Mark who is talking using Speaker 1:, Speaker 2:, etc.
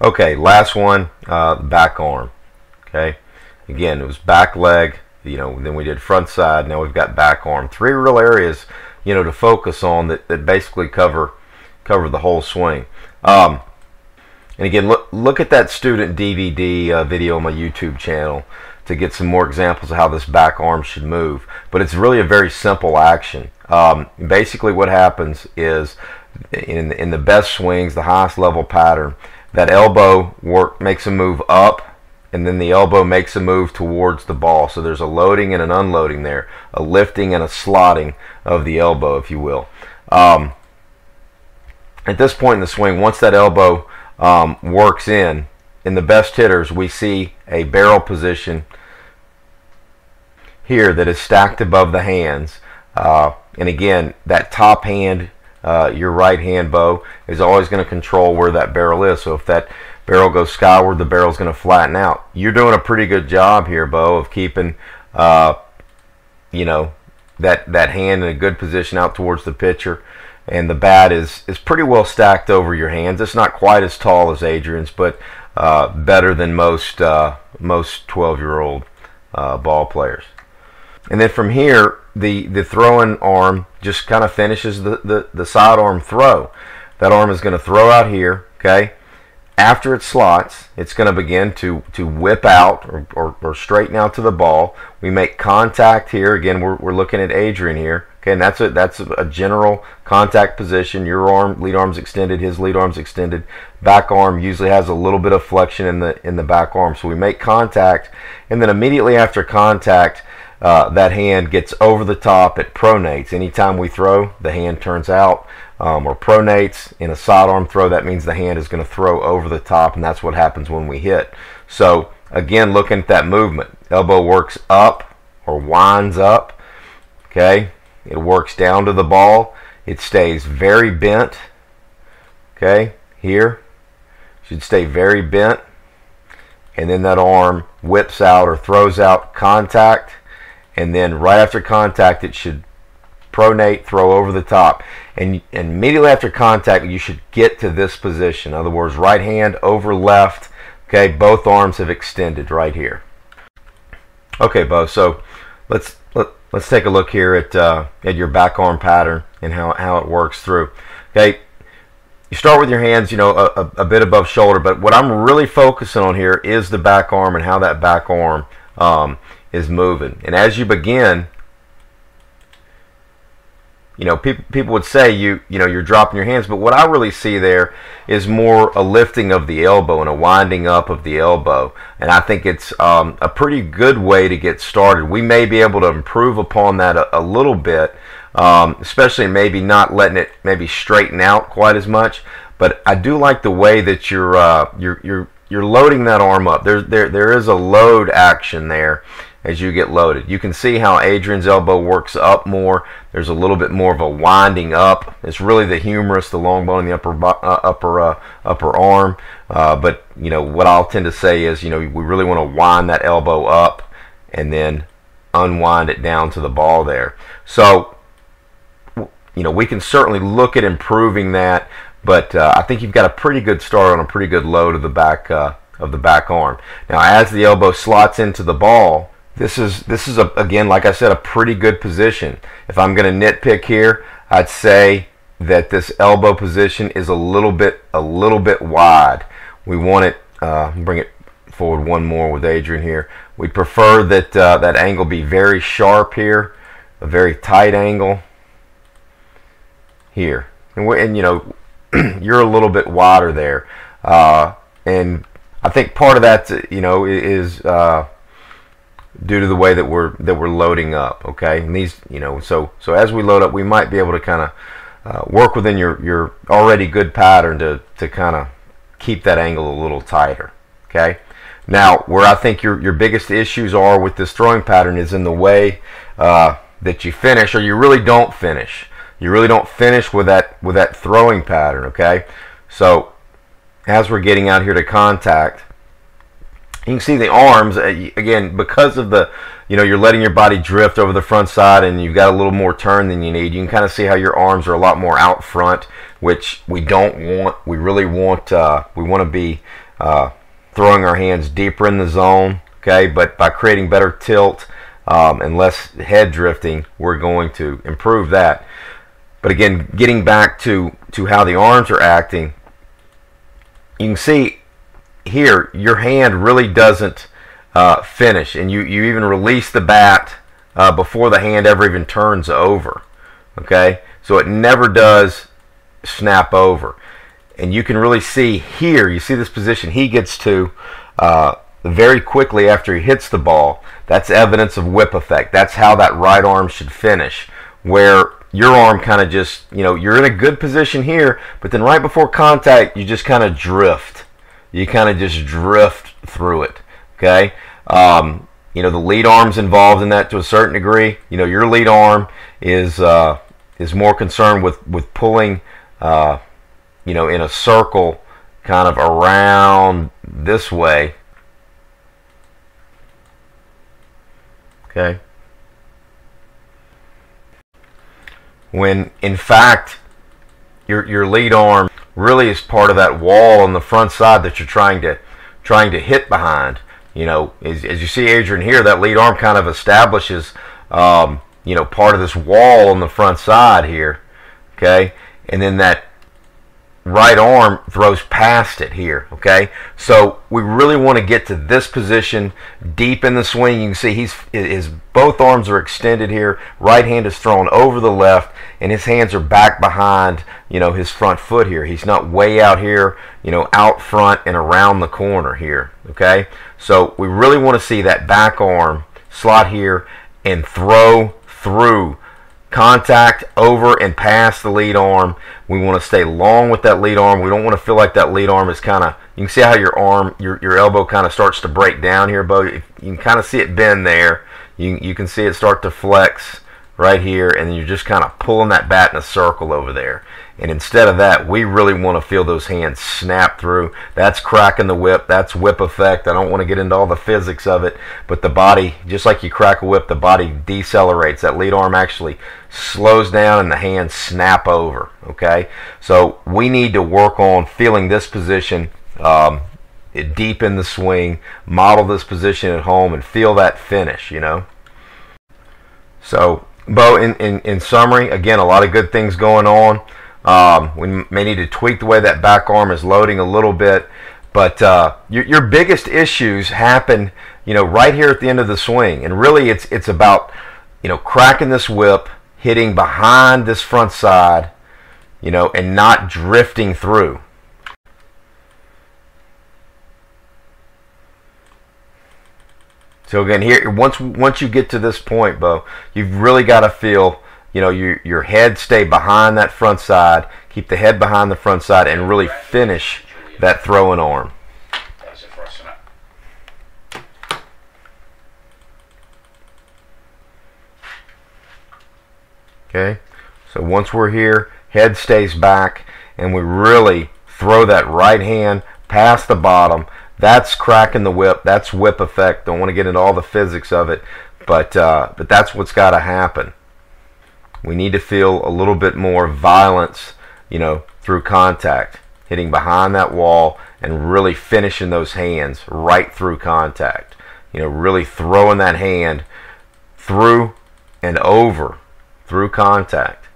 Speaker 1: Okay, last one, back arm. Okay, again, it was back leg, then we did front side, now we've got back arm. Three real areas, to focus on that basically cover the whole swing. And again, look at that student DVD video on my YouTube channel to get some more examples of how this back arm should move. But it's really a very simple action. Basically what happens is in the best swings, the highest level pattern, that elbow makes a move up, and then the elbow makes a move towards the ball. So there's a loading and an unloading there, a lifting and a slotting of the elbow, if you will. At this point in the swing, once that elbow works in the best hitters, we see a barrel position here that is stacked above the hands. And again, that top hand, your right hand, Beau, is always going to control where that barrel is. So if that barrel goes skyward, the barrel's going to flatten out. You're doing a pretty good job here, Beau, of keeping that hand in a good position out towards the pitcher. And the bat is pretty well stacked over your hands. It's not quite as tall as Adrian's, but better than most 12-year-old ball players. And then from here, the throwing arm just kind of finishes the sidearm throw. That arm is going to throw out here, okay? After it slots, it's going to begin to whip out or straighten out to the ball. We make contact here. Again, we're looking at Adrian here. Okay, and that's a general contact position. Your arm, lead arm's extended, his lead arm's extended. Back arm usually has a little bit of flexion in the back arm. So we make contact, and then immediately after contact, that hand gets over the top. It pronates. Anytime we throw, the hand turns out or pronates. In a sidearm throw, that means the hand is going to throw over the top, and that's what happens when we hit. So again, looking at that movement, elbow works up or winds up. Okay, it works down to the ball. It stays very bent. Okay, here should stay very bent, and then that arm whips out or throws out, contact. And then right after contact, it should pronate, throw over the top. And immediately after contact, you should get to this position. In other words, right hand over left. Okay, both arms have extended right here. Okay, Beau, so let's take a look here at your back arm pattern and how it works through. Okay, you start with your hands, a bit above shoulder, but what I'm really focusing on here is the back arm and how that back arm is moving. And as you begin, people would say you're dropping your hands, but what I really see there is more a lifting of the elbow and a winding up of the elbow. And I think it's a pretty good way to get started. We may be able to improve upon that a little bit, especially maybe not letting it maybe straighten out quite as much. But I do like the way that you're loading that arm up. There is a load action there as you get loaded. You can see how Adrian's elbow works up more. There's a little bit more of a winding up. It's really the humerus, the long bone in the upper arm. But what I'll tend to say is we really want to wind that elbow up and then unwind it down to the ball there. So we can certainly look at improving that. But I think you've got a pretty good start on a pretty good load of the back arm. Now, as the elbow slots into the ball, this is again, like I said, a pretty good position. If I'm going to nitpick here, I'd say that this elbow position is a little bit wide. We want it. Bring it forward one more with Adrian here. We prefer that that angle be very sharp here, a very tight angle here, and you're a little bit wider there, and I think part of that is due to the way that we're loading up. Okay, and these so as we load up, we might be able to kind of work within your already good pattern to kind of keep that angle a little tighter. Okay, now where I think your biggest issues are with this throwing pattern is in the way that you finish, or you really don't finish. You really don't finish with that throwing pattern. Okay, so as we're getting out here to contact, you can see the arms again, because of the you're letting your body drift over the front side, and you've got a little more turn than you need. You can kind of see how your arms are a lot more out front, which we don't want. We really want we want to be throwing our hands deeper in the zone, okay, but by creating better tilt and less head drifting, we're going to improve that. But again, getting back to how the arms are acting, you can see here your hand really doesn't finish, and you even release the bat before the hand ever even turns over, okay, so it never does snap over. And you can really see here, you see this position he gets to very quickly after he hits the ball. That's evidence of whip effect. That's how that right arm should finish, where your arm kind of just, you're in a good position here, but then right before contact, you just kind of drift. You kind of just drift through it, okay? The lead arm's involved in that to a certain degree. Your lead arm is more concerned with pulling, in a circle kind of around this way, okay? When in fact your lead arm really is part of that wall on the front side that you're trying to hit behind. As you see Adrian here, that lead arm kind of establishes part of this wall on the front side here, okay, and then that right arm throws past it here, okay? So we really want to get to this position deep in the swing. You can see his both arms are extended here. Right hand is thrown over the left, and his hands are back behind, his front foot here. He's not way out here, out front and around the corner here, okay? So we really want to see that back arm slot here and throw through. Contact over and past the lead arm. We want to stay long with that lead arm. We don't want to feel like that lead arm is kind of, you can see how your arm, your elbow kind of starts to break down here, Beau. You can kind of see it bend there. You can see it start to flex right here, and then you're just kind of pulling that bat in a circle over there. And instead of that, we really want to feel those hands snap through. That's cracking the whip. That's whip effect. I don't want to get into all the physics of it, but the body, just like you crack a whip, the body decelerates. That lead arm actually slows down and the hands snap over, okay? So we need to work on feeling this position deep in the swing, model this position at home, and feel that finish, So, Beau, in summary, again, a lot of good things going on. We may need to tweak the way that back arm is loading a little bit, but your biggest issues happen, right here at the end of the swing, and really it's about, cracking this whip, hitting behind this front side, and not drifting through. So again, here once you get to this point, Beau, you've really got to feel, your head stay behind that front side, keep the head behind the front side, and really finish that throwing arm. Okay, so once we're here, head stays back, and we really throw that right hand past the bottom. That's cracking the whip. That's whip effect. Don't want to get into all the physics of it, but that's what's got to happen. We need to feel a little bit more violence, through contact, hitting behind that wall and really finishing those hands right through contact. Really throwing that hand through and over through contact.